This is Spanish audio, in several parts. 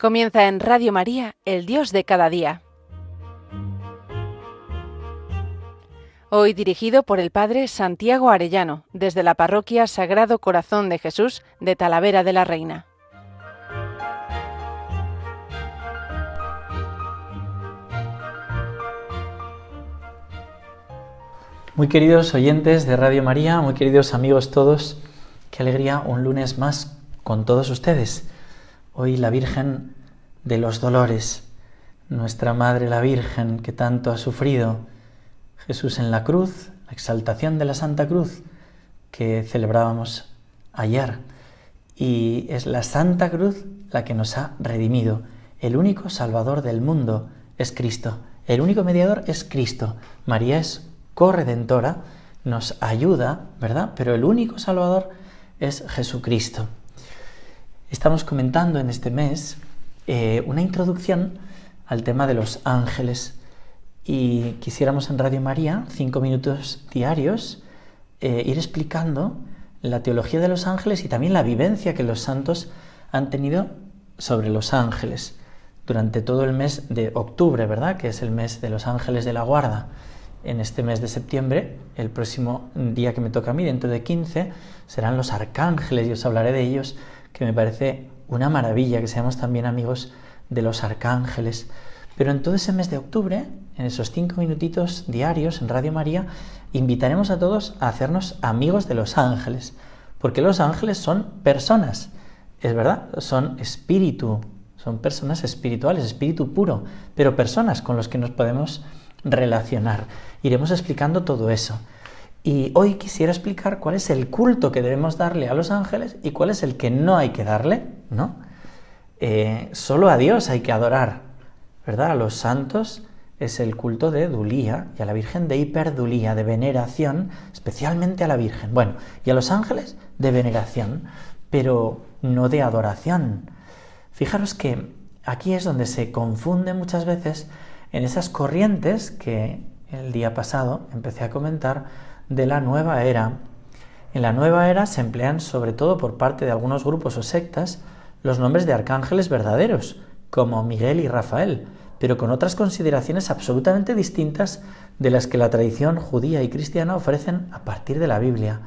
Comienza en Radio María, el Dios de cada día. Hoy dirigido por el Padre Santiago Arellano, desde la Parroquia Sagrado Corazón de Jesús de Talavera de la Reina. Muy queridos oyentes de Radio María, muy queridos amigos todos, qué alegría un lunes más con todos ustedes. Hoy la Virgen de los Dolores, nuestra Madre la Virgen que tanto ha sufrido, Jesús en la cruz, la exaltación de la Santa Cruz que celebrábamos ayer. Y es la Santa Cruz la que nos ha redimido. El único Salvador del mundo es Cristo. El único mediador es Cristo. María es corredentora, nos ayuda, ¿verdad? Pero el único Salvador es Jesucristo. Estamos comentando en este mes una introducción al tema de los ángeles y quisiéramos en Radio María, 5 minutos diarios, ir explicando la teología de los ángeles y también la vivencia que los santos han tenido sobre los ángeles durante todo el mes de octubre, ¿verdad? Que es el mes de los ángeles de la guarda. En este mes de septiembre, el próximo día que me toca a mí, dentro de 15, serán los arcángeles y os hablaré de ellos, que me parece una maravilla que seamos también amigos de los arcángeles. Pero en todo ese mes de octubre, en esos 5 minutitos diarios en Radio María, invitaremos a todos a hacernos amigos de los ángeles, porque los ángeles son personas, es verdad, son espíritu, son personas espirituales, espíritu puro, pero personas con los que nos podemos relacionar. Iremos explicando todo eso. Y hoy quisiera explicar cuál es el culto que debemos darle a los ángeles y cuál es el que no hay que darle, ¿no? Solo a Dios hay que adorar, ¿verdad? A los santos es el culto de Dulía y a la Virgen de hiperdulía, de veneración, especialmente a la Virgen. Bueno, y a los ángeles de veneración, pero no de adoración. Fijaros que aquí es donde se confunde muchas veces en esas corrientes que el día pasado empecé a comentar de la nueva era. En la nueva era se emplean, sobre todo por parte de algunos grupos o sectas, los nombres de arcángeles verdaderos, como Miguel y Rafael, pero con otras consideraciones absolutamente distintas de las que la tradición judía y cristiana ofrecen a partir de la Biblia.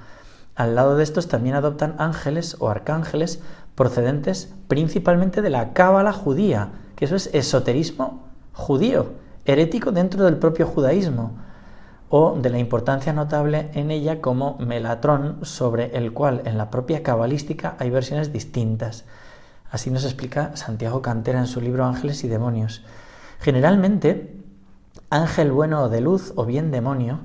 Al lado de estos también adoptan ángeles o arcángeles procedentes principalmente de la cábala judía, que eso es esoterismo judío, herético dentro del propio judaísmo, o de la importancia notable en ella como Melatrón, sobre el cual en la propia cabalística hay versiones distintas. Así nos explica Santiago Cantera en su libro Ángeles y Demonios. Generalmente, ángel bueno o de luz o bien demonio,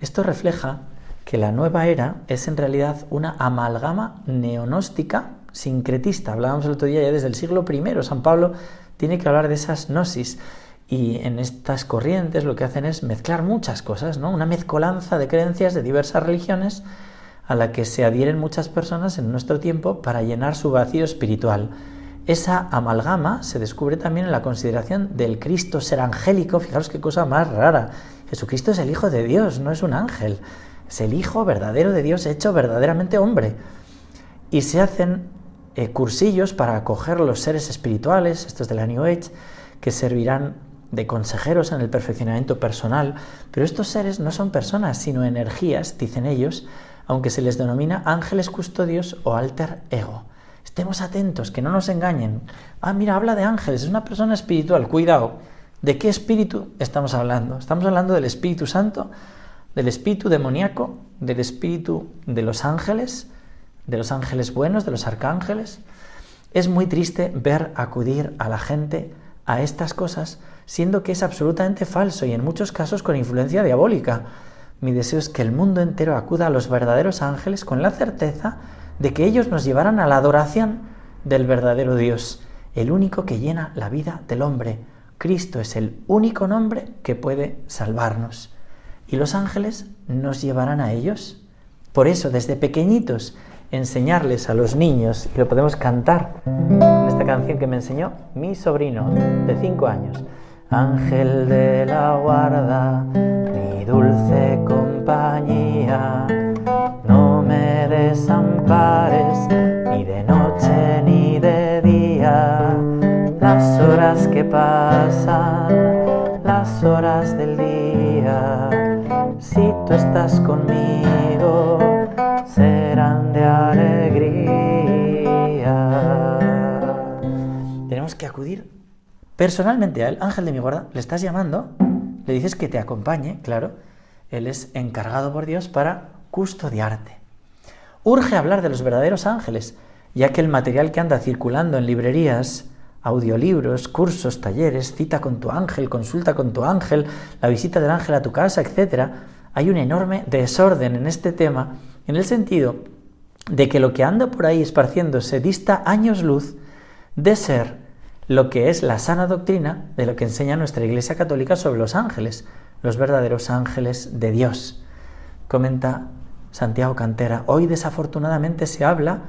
esto refleja que la nueva era es en realidad una amalgama neonóstica sincretista. Hablábamos el otro día ya desde el siglo I, San Pablo tiene que hablar de esas gnosis. Y en estas corrientes lo que hacen es mezclar muchas cosas, ¿no? Una mezcolanza de creencias de diversas religiones a la que se adhieren muchas personas en nuestro tiempo para llenar su vacío espiritual. Esa amalgama se descubre también en la consideración del Cristo ser angélico. Fijaros qué cosa más rara. Jesucristo es el Hijo de Dios, no es un ángel. Es el Hijo verdadero de Dios hecho verdaderamente hombre. Y se hacen cursillos para acoger los seres espirituales, estos de la New Age, que servirán de consejeros en el perfeccionamiento personal, pero estos seres no son personas, sino energías, dicen ellos, aunque se les denomina ángeles custodios o alter ego. Estemos atentos, que no nos engañen. Mira, habla de ángeles, es una persona espiritual, cuidado. ¿De qué espíritu estamos hablando? Estamos hablando del Espíritu Santo, del espíritu demoníaco, del espíritu de los ángeles buenos, de los arcángeles. Es muy triste ver acudir a la gente a estas cosas, siendo que es absolutamente falso y en muchos casos con influencia diabólica. Mi deseo es que el mundo entero acuda a los verdaderos ángeles con la certeza de que ellos nos llevarán a la adoración del verdadero Dios, el único que llena la vida del hombre. Cristo es el único nombre que puede salvarnos. ¿Y los ángeles nos llevarán a ellos? Por eso, desde pequeñitos, enseñarles a los niños, y lo podemos cantar en esta canción que me enseñó mi sobrino de 5 años. Ángel de la guarda, mi dulce compañía, no me desampares ni de noche ni de día. La mientras que pasan las horas del día, si tú estás conmigo, serán de alegría. Tenemos que acudir personalmente a él. Ángel de mi guarda, le estás llamando, le dices que te acompañe, claro, él es encargado por Dios para custodiarte. Urge hablar de los verdaderos ángeles, ya que el material que anda circulando en librerías, audiolibros, cursos, talleres, cita con tu ángel, consulta con tu ángel, la visita del ángel a tu casa, etc., hay un enorme desorden en este tema, en el sentido de que lo que anda por ahí esparciéndose dista años luz de ser lo que es la sana doctrina de lo que enseña nuestra Iglesia Católica sobre los ángeles, los verdaderos ángeles de Dios. Comenta Santiago Cantera: hoy desafortunadamente se habla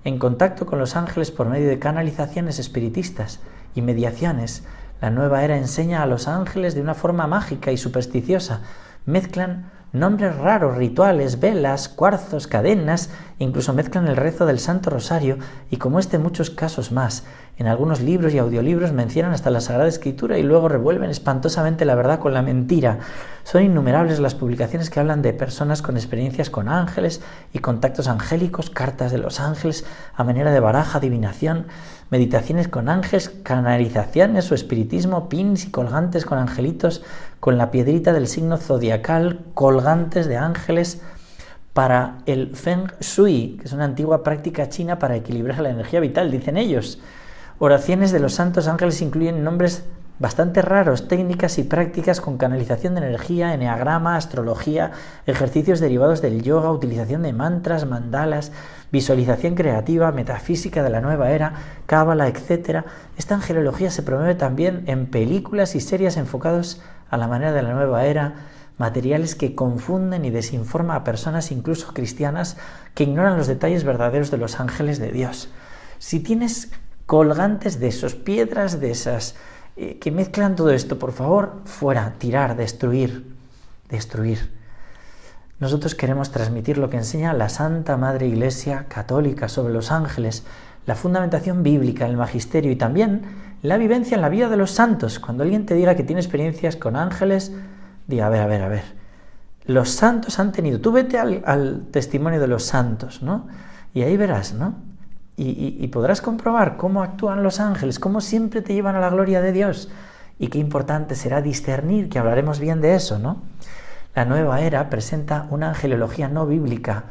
en contacto con los ángeles por medio de canalizaciones espiritistas y mediaciones. La nueva era enseña a los ángeles de una forma mágica y supersticiosa. Mezclan nombres raros, rituales, velas, cuarzos, cadenas, incluso mezclan el rezo del Santo Rosario y, como muchos casos más. En algunos libros y audiolibros mencionan hasta la Sagrada Escritura y luego revuelven espantosamente la verdad con la mentira. Son innumerables las publicaciones que hablan de personas con experiencias con ángeles y contactos angélicos, cartas de los ángeles a manera de baraja, adivinación, meditaciones con ángeles, canalizaciones o espiritismo, pins y colgantes con angelitos, con la piedrita del signo zodiacal, colgantes de ángeles para el Feng Shui, que es una antigua práctica china para equilibrar la energía vital, dicen ellos. Oraciones de los santos ángeles incluyen nombres bastante raros, técnicas y prácticas con canalización de energía, eneagrama, astrología, ejercicios derivados del yoga, utilización de mantras, mandalas, visualización creativa, metafísica de la nueva era, cábala, etc. Esta angelología se promueve también en películas y series enfocados a la manera de la nueva era, materiales que confunden y desinforman a personas, incluso cristianas, que ignoran los detalles verdaderos de los ángeles de Dios. Si tienes colgantes de esos, piedras de esas, que mezclan todo esto, por favor, fuera, tirar, destruir. Nosotros queremos transmitir lo que enseña la Santa Madre Iglesia Católica sobre los ángeles, la fundamentación bíblica, el magisterio y también la vivencia en la vida de los santos. Cuando alguien te diga que tiene experiencias con ángeles, diga, a ver, los santos han tenido, tú vete al testimonio de los santos, ¿no? Y ahí verás, ¿no? Y podrás comprobar cómo actúan los ángeles, cómo siempre te llevan a la gloria de Dios. Y qué importante será discernir, que hablaremos bien de eso, ¿no? La nueva era presenta una angelología no bíblica.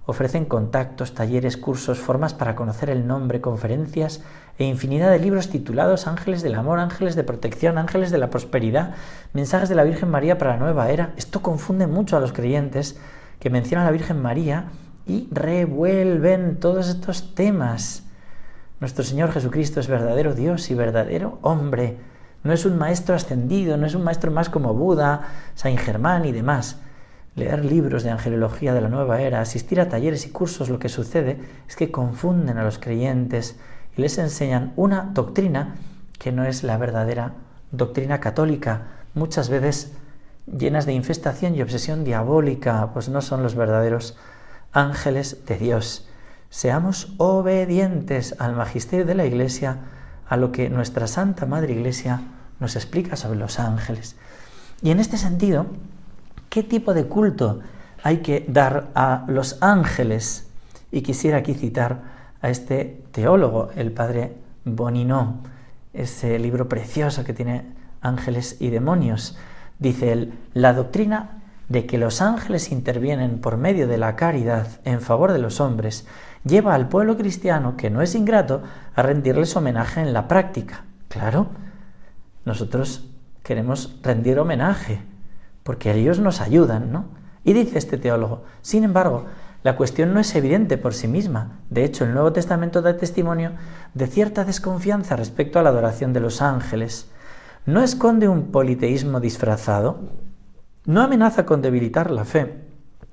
Ofrecen contactos, talleres, cursos, formas para conocer el nombre, conferencias e infinidad de libros titulados Ángeles del Amor, Ángeles de Protección, Ángeles de la Prosperidad, mensajes de la Virgen María para la nueva era. Esto confunde mucho a los creyentes que mencionan a la Virgen María y revuelven todos estos temas. Nuestro Señor Jesucristo es verdadero Dios y verdadero hombre. No es un maestro ascendido, no es un maestro más como Buda, Saint Germain y demás. Leer libros de angelología de la nueva era, asistir a talleres y cursos, lo que sucede es que confunden a los creyentes y les enseñan una doctrina que no es la verdadera doctrina católica, muchas veces llenas de infestación y obsesión diabólica, pues no son los verdaderos ángeles de Dios. Seamos obedientes al magisterio de la Iglesia, a lo que nuestra Santa Madre Iglesia nos explica sobre los ángeles. Y en este sentido, ¿qué tipo de culto hay que dar a los ángeles? Y quisiera aquí citar a este teólogo, el padre Boninó, ese libro precioso que tiene Ángeles y Demonios. Dice él: la doctrina de que los ángeles intervienen por medio de la caridad en favor de los hombres lleva al pueblo cristiano, que no es ingrato, a rendirles homenaje en la práctica. Claro, nosotros queremos rendir homenaje porque ellos nos ayudan, ¿no? Y dice este teólogo: sin embargo, la cuestión no es evidente por sí misma. De hecho, el Nuevo Testamento da testimonio de cierta desconfianza respecto a la adoración de los ángeles. ¿No esconde un politeísmo disfrazado? ¿No amenaza con debilitar la fe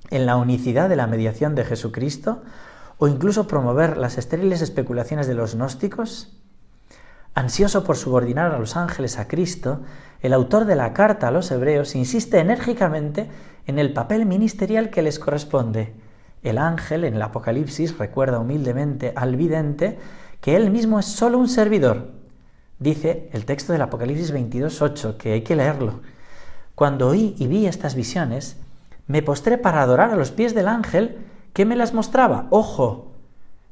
en la unicidad de la mediación de Jesucristo o incluso promover las estériles especulaciones de los gnósticos? Ansioso por subordinar a los ángeles a Cristo, el autor de la carta a los hebreos insiste enérgicamente en el papel ministerial que les corresponde. El ángel en el Apocalipsis recuerda humildemente al vidente que él mismo es solo un servidor. Dice el texto del Apocalipsis 22:8, que hay que leerlo. Cuando oí y vi estas visiones, me postré para adorar a los pies del ángel que me las mostraba. ¡Ojo!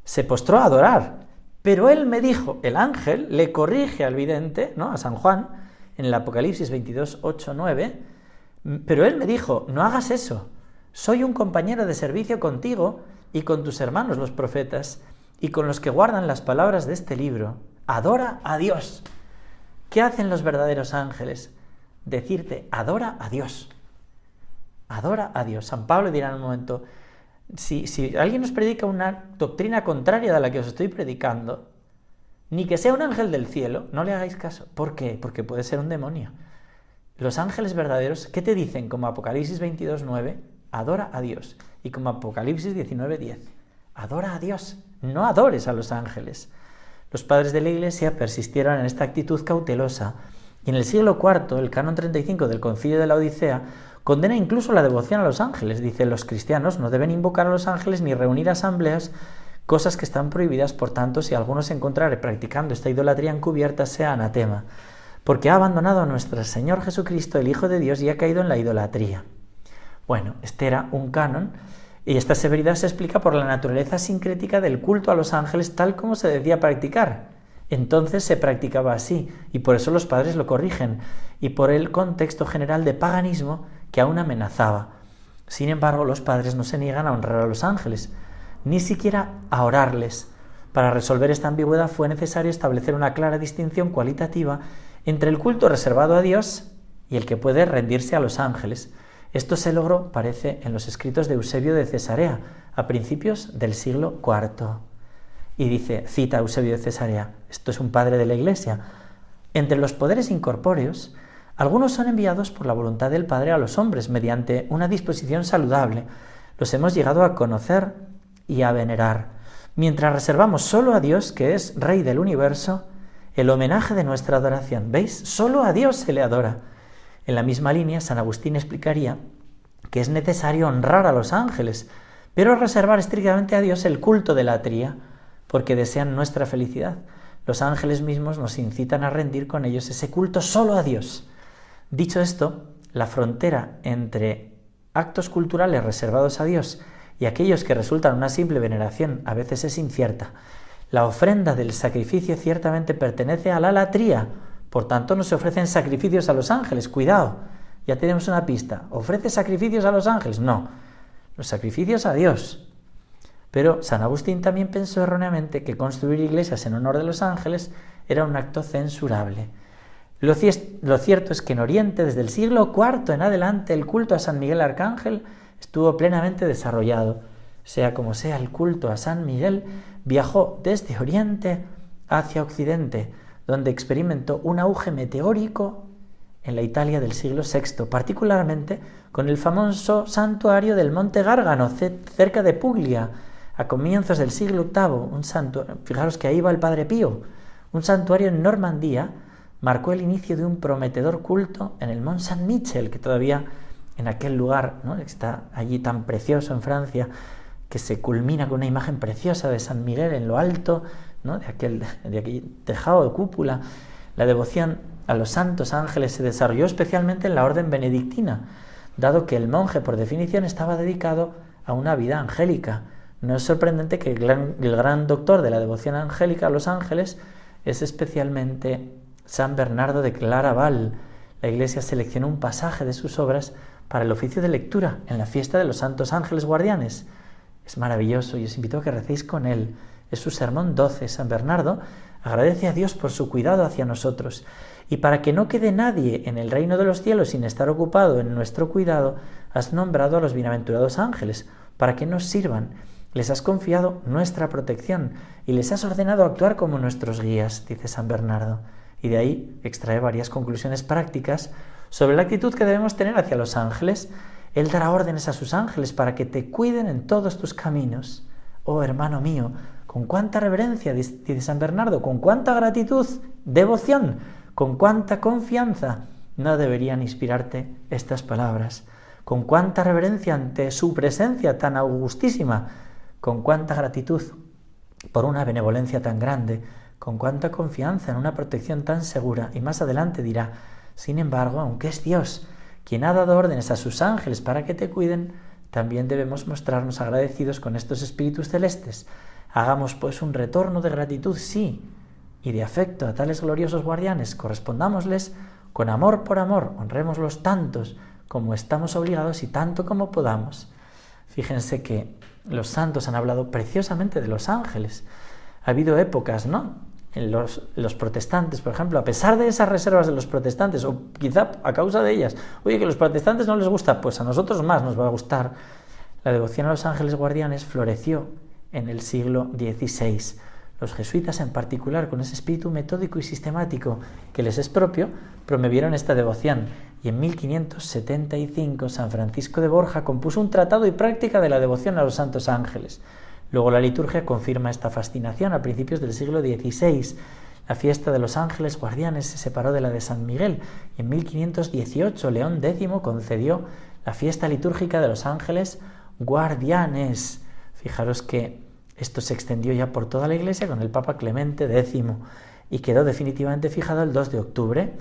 Se postró a adorar. Pero él me dijo, el ángel le corrige al vidente, ¿no?, a San Juan, en el Apocalipsis 22:8-9, pero él me dijo, no hagas eso. Soy un compañero de servicio contigo y con tus hermanos los profetas y con los que guardan las palabras de este libro. Adora a Dios. ¿Qué hacen los verdaderos ángeles? Decirte, adora a Dios. Adora a Dios. San Pablo dirá en un momento, si alguien os predica una doctrina contraria de la que os estoy predicando, ni que sea un ángel del cielo, no le hagáis caso. ¿Por qué? Porque puede ser un demonio. Los ángeles verdaderos, ¿qué te dicen? Como Apocalipsis 22:9, adora a Dios. Y como Apocalipsis 19:10, adora a Dios. No adores a los ángeles. Los padres de la Iglesia persistieron en esta actitud cautelosa y en el siglo IV, el canon 35 del Concilio de la Odisea condena incluso la devoción a los ángeles. Dice, los cristianos no deben invocar a los ángeles ni reunir asambleas, cosas que están prohibidas, por tanto, si alguno se encontrare practicando esta idolatría encubierta, sea anatema, porque ha abandonado a nuestro Señor Jesucristo, el Hijo de Dios, y ha caído en la idolatría. Bueno, este era un canon, y esta severidad se explica por la naturaleza sincrética del culto a los ángeles tal como se decía practicar. Entonces se practicaba así, y por eso los padres lo corrigen, y por el contexto general de paganismo que aún amenazaba. Sin embargo, los padres no se niegan a honrar a los ángeles, ni siquiera a orarles. Para resolver esta ambigüedad fue necesario establecer una clara distinción cualitativa entre el culto reservado a Dios y el que puede rendirse a los ángeles. Esto se logró, parece, en los escritos de Eusebio de Cesarea, a principios del siglo IV. Y dice, cita Eusebio de Cesarea, esto es un padre de la Iglesia, entre los poderes incorpóreos, algunos son enviados por la voluntad del Padre a los hombres mediante una disposición saludable. Los hemos llegado a conocer y a venerar, mientras reservamos solo a Dios, que es Rey del universo, el homenaje de nuestra adoración. ¿Veis? Solo a Dios se le adora. En la misma línea, San Agustín explicaría que es necesario honrar a los ángeles, pero reservar estrictamente a Dios el culto de la tría, porque desean nuestra felicidad. Los ángeles mismos nos incitan a rendir con ellos ese culto solo a Dios. Dicho esto, la frontera entre actos culturales reservados a Dios y aquellos que resultan una simple veneración a veces es incierta. La ofrenda del sacrificio ciertamente pertenece a la latría, por tanto no se ofrecen sacrificios a los ángeles. Cuidado, ya tenemos una pista. ¿Ofrece sacrificios a los ángeles? No, los sacrificios a Dios. Pero San Agustín también pensó erróneamente que construir iglesias en honor de los ángeles era un acto censurable. Lo cierto es que en Oriente, desde el siglo IV en adelante, el culto a San Miguel Arcángel estuvo plenamente desarrollado. Sea como sea, el culto a San Miguel viajó desde Oriente hacia Occidente, donde experimentó un auge meteórico en la Italia del siglo VI, particularmente con el famoso santuario del Monte Gárgano, cerca de Puglia, a comienzos del siglo VIII. Fijaros que ahí va el Padre Pío. Un santuario en Normandía marcó el inicio de un prometedor culto en el Mont Saint-Michel, que todavía en aquel lugar, ¿no?, está allí tan precioso en Francia, que se culmina con una imagen preciosa de San Miguel en lo alto, ¿no?, de aquel tejado de cúpula. La devoción a los santos ángeles se desarrolló especialmente en la orden benedictina, dado que el monje, por definición, estaba dedicado a una vida angélica. No es sorprendente que el gran doctor de la devoción angélica a los ángeles es especialmente San Bernardo de Claraval. La Iglesia seleccionó un pasaje de sus obras para el oficio de lectura en la fiesta de los santos ángeles guardianes. Es maravilloso y os invito a que recéis con él. Es su sermón 12. San Bernardo agradece a Dios por su cuidado hacia nosotros, y para que no quede nadie en el reino de los cielos sin estar ocupado en nuestro cuidado, has nombrado a los bienaventurados ángeles, para que nos sirvan. Les has confiado nuestra protección y les has ordenado actuar como nuestros guías, dice San Bernardo. Y de ahí extrae varias conclusiones prácticas sobre la actitud que debemos tener hacia los ángeles. Él dará órdenes a sus ángeles para que te cuiden en todos tus caminos. Oh, hermano mío, con cuánta reverencia, dice San Bernardo, con cuánta gratitud, devoción, con cuánta confianza no deberían inspirarte estas palabras. Con cuánta reverencia ante su presencia tan augustísima, con cuánta gratitud por una benevolencia tan grande, con cuánta confianza en una protección tan segura, y más adelante dirá: sin embargo, aunque es Dios quien ha dado órdenes a sus ángeles para que te cuiden, también debemos mostrarnos agradecidos con estos espíritus celestes. Hagamos pues un retorno de gratitud, sí, y de afecto a tales gloriosos guardianes, correspondámosles con amor por amor, honrémoslos tantos como estamos obligados y tanto como podamos. Fíjense que los santos han hablado preciosamente de los ángeles. Ha habido épocas, ¿no?, en los protestantes, por ejemplo, a pesar de esas reservas de los protestantes, o quizá a causa de ellas, oye, que a los protestantes no les gusta, pues a nosotros más nos va a gustar. La devoción a los ángeles guardianes floreció en el siglo XVI. Los jesuitas en particular, con ese espíritu metódico y sistemático que les es propio, promovieron esta devoción, y en 1575 San Francisco de Borja compuso un tratado y práctica de la devoción a los santos ángeles. Luego la liturgia confirma esta fascinación a principios del siglo XVI. La fiesta de los ángeles guardianes se separó de la de San Miguel, y en 1518 León X concedió la fiesta litúrgica de los ángeles guardianes. Fijaros que esto se extendió ya por toda la Iglesia con el Papa Clemente X y quedó definitivamente fijado el 2 de octubre.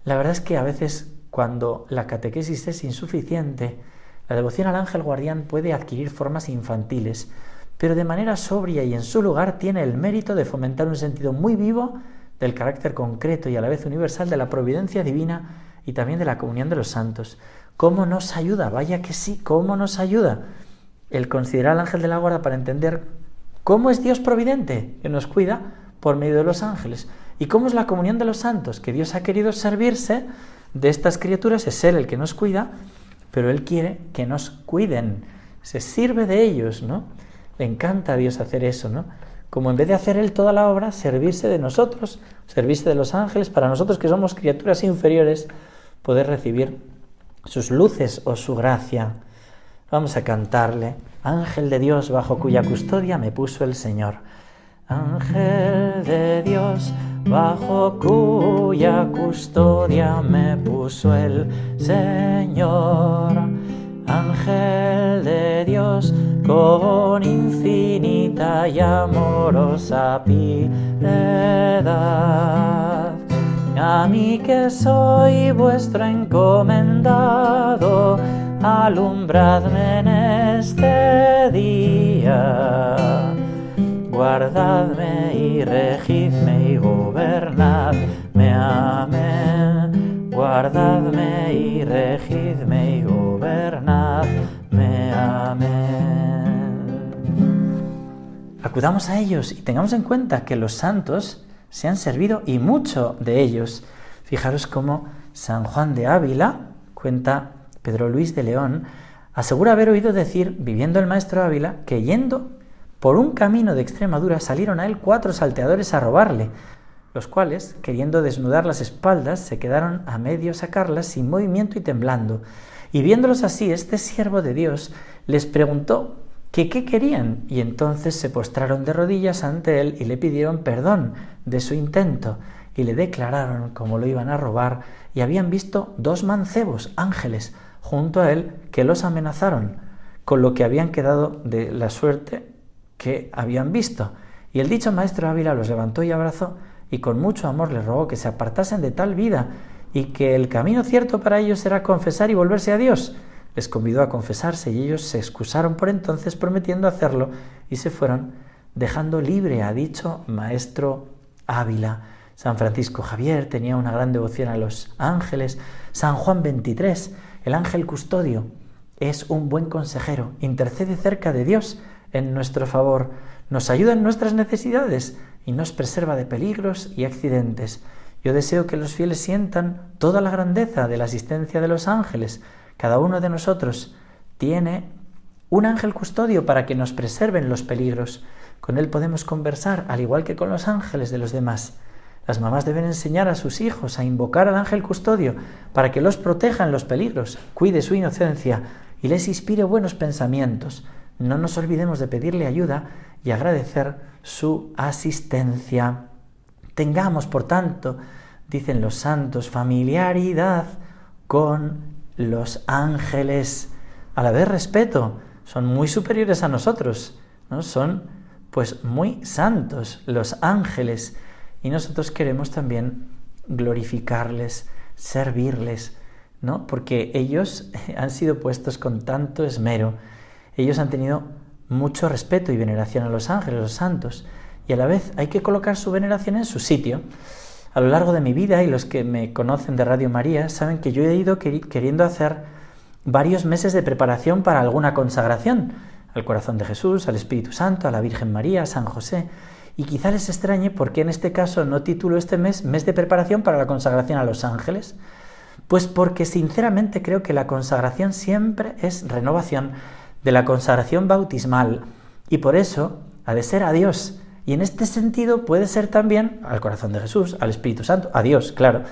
La verdad es que a veces, cuando la catequesis es insuficiente, la devoción al ángel guardián puede adquirir formas infantiles, pero de manera sobria y en su lugar tiene el mérito de fomentar un sentido muy vivo del carácter concreto y a la vez universal de la providencia divina y también de la comunión de los santos. ¿Cómo nos ayuda? Vaya que sí, ¿cómo nos ayuda el considerar al ángel de la guarda para entender cómo es Dios providente, que nos cuida por medio de los ángeles? ¿Y cómo es la comunión de los santos? Que Dios ha querido servirse de estas criaturas, es Él el que nos cuida, pero Él quiere que nos cuiden, se sirve de ellos, ¿no? Le encanta a Dios hacer eso, ¿no? Como en vez de hacer Él toda la obra, servirse de nosotros, servirse de los ángeles, para nosotros que somos criaturas inferiores, poder recibir sus luces o su gracia. Vamos a cantarle: Ángel de Dios, bajo cuya custodia me puso el Señor. Ángel de Dios, bajo cuya custodia me puso el Señor. Ángel de Dios, con infinita y amorosa piedad, a mí que soy vuestro encomendado, alumbradme en este día. Guardadme y regidme y gobernadme, amén. Guardadme y regidme y gobernadme, amén. Acudamos a ellos y tengamos en cuenta que los santos se han servido, y mucho de ellos. Fijaros cómo San Juan de Ávila, cuenta Pedro Luis de León, asegura haber oído decir, viviendo el maestro Ávila, que yendo por un camino de Extremadura salieron a él 4 salteadores a robarle, los cuales, queriendo desnudar las espaldas, se quedaron a medio sacarlas sin movimiento y temblando. Y viéndolos así, este siervo de Dios les preguntó que qué querían, y entonces se postraron de rodillas ante él y le pidieron perdón de su intento, y le declararon cómo lo iban a robar, y habían visto 2 mancebos, ángeles, junto a él, que los amenazaron, con lo que habían quedado de la suerte que habían visto. Y el dicho maestro Ávila los levantó y abrazó, y con mucho amor les rogó que se apartasen de tal vida, y que el camino cierto para ellos era confesar y volverse a Dios. Les convidó a confesarse, y ellos se excusaron por entonces, prometiendo hacerlo, y se fueron, dejando libre a dicho maestro Ávila. San Francisco Javier tenía una gran devoción a los ángeles. San Juan XXIII, el ángel custodio, es un buen consejero, intercede cerca de Dios en nuestro favor, nos ayuda en nuestras necesidades y nos preserva de peligros y accidentes. Yo deseo que los fieles sientan toda la grandeza de la asistencia de los ángeles. Cada uno de nosotros tiene un ángel custodio para que nos preserven los peligros. Con él podemos conversar, al igual que con los ángeles de los demás. Las mamás deben enseñar a sus hijos a invocar al ángel custodio para que los proteja en los peligros, cuide su inocencia y les inspire buenos pensamientos. No nos olvidemos de pedirle ayuda y agradecer su asistencia. Tengamos, por tanto, dicen los santos, familiaridad con los ángeles. A la vez respeto, son muy superiores a nosotros, ¿no? Son pues muy santos, los ángeles, y nosotros queremos también glorificarles, servirles, ¿no? Porque ellos han sido puestos con tanto esmero, ellos han tenido mucho respeto y veneración a los ángeles, los santos, y a la vez hay que colocar su veneración en su sitio. A lo largo de mi vida, y los que me conocen de Radio María saben que yo he ido queriendo hacer varios meses de preparación para alguna consagración, al corazón de Jesús, al Espíritu Santo, a la Virgen María, a San José, y quizá les extrañe por qué en este caso no titulo este mes de preparación para la consagración a los ángeles. Pues porque sinceramente creo que la consagración siempre es renovación de la consagración bautismal, y por eso ha de ser a Dios, y en este sentido puede ser también al corazón de Jesús, al Espíritu Santo, a Dios, claro,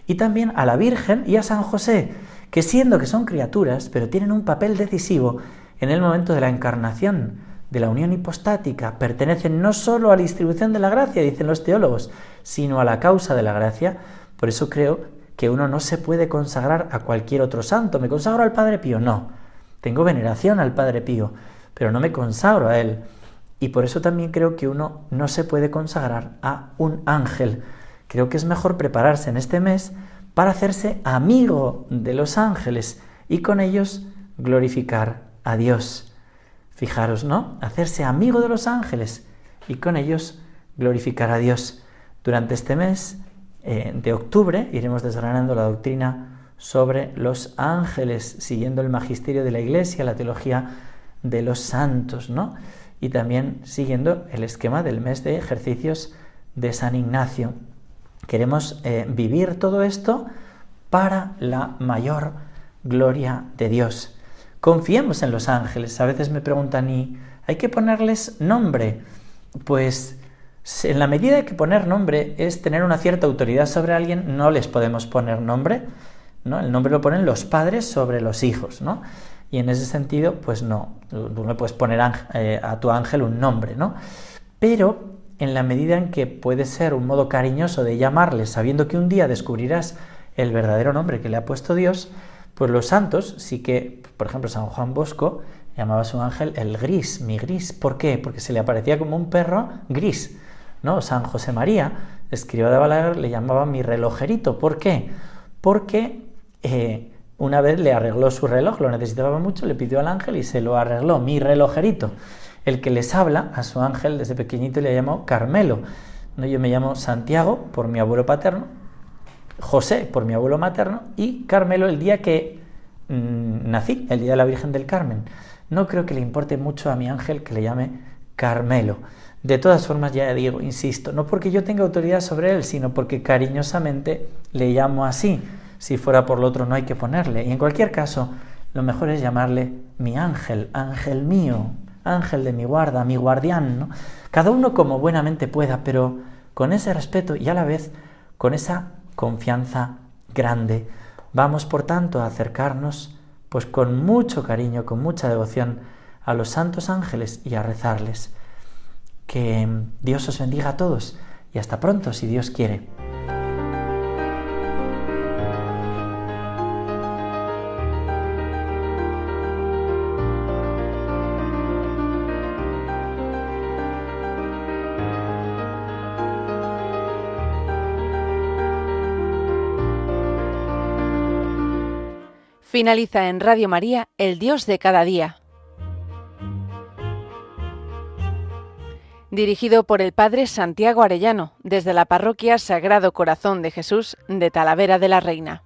y también a la Virgen y a San José, que siendo que son criaturas, pero tienen un papel decisivo en el momento de la encarnación, de la unión hipostática, pertenecen no solo a la distribución de la gracia, dicen los teólogos, sino a la causa de la gracia. Por eso creo que uno no se puede consagrar a cualquier otro santo. ¿Me consagro al Padre Pío? No. Tengo veneración al Padre Pío, pero no me consagro a él. Y por eso también creo que uno no se puede consagrar a un ángel. Creo que es mejor prepararse en este mes para hacerse amigo de los ángeles y con ellos glorificar a Dios. Fijaros, ¿no? Hacerse amigo de los ángeles y con ellos glorificar a Dios. Durante este mes de octubre iremos desgranando la doctrina sobre los ángeles, siguiendo el magisterio de la Iglesia, la teología de los santos, ¿no? Y también siguiendo el esquema del mes de ejercicios de San Ignacio. Queremos vivir todo esto para la mayor gloria de Dios. Confiemos en los ángeles. A veces me preguntan, ¿y hay que ponerles nombre? Pues en la medida de que poner nombre es tener una cierta autoridad sobre alguien, no les podemos poner nombre, ¿no? El nombre lo ponen los padres sobre los hijos, ¿no? Y en ese sentido, pues no, tú no puedes poner a tu ángel un nombre, ¿no? Pero en la medida en que puede ser un modo cariñoso de llamarle, sabiendo que un día descubrirás el verdadero nombre que le ha puesto Dios, pues los santos sí que, por ejemplo, San Juan Bosco llamaba a su ángel el gris, mi gris. ¿Por qué? Porque se le aparecía como un perro gris, ¿no? San José María, escriba de Balaguer, le llamaba mi relojerito. ¿Por qué? Porque una vez le arregló su reloj, lo necesitaba mucho, le pidió al ángel y se lo arregló, mi relojerito. El que les habla a su ángel desde pequeñito le llamó Carmelo. ¿No? Yo me llamo Santiago por mi abuelo paterno, José por mi abuelo materno y Carmelo el día que nací, el día de la Virgen del Carmen. No creo que le importe mucho a mi ángel que le llame Carmelo. De todas formas, ya digo, insisto, no porque yo tenga autoridad sobre él, sino porque cariñosamente le llamo así. Si fuera por lo otro no hay que ponerle. Y en cualquier caso, lo mejor es llamarle mi ángel, ángel mío, ángel de mi guarda, mi guardián, ¿no? Cada uno como buenamente pueda, pero con ese respeto y a la vez con esa confianza grande. Vamos, por tanto, a acercarnos pues con mucho cariño, con mucha devoción a los santos ángeles y a rezarles. Que Dios os bendiga a todos y hasta pronto, si Dios quiere. Finaliza en Radio María, El Dios de cada día. Dirigido por el Padre Santiago Arellano, desde la Parroquia Sagrado Corazón de Jesús de Talavera de la Reina.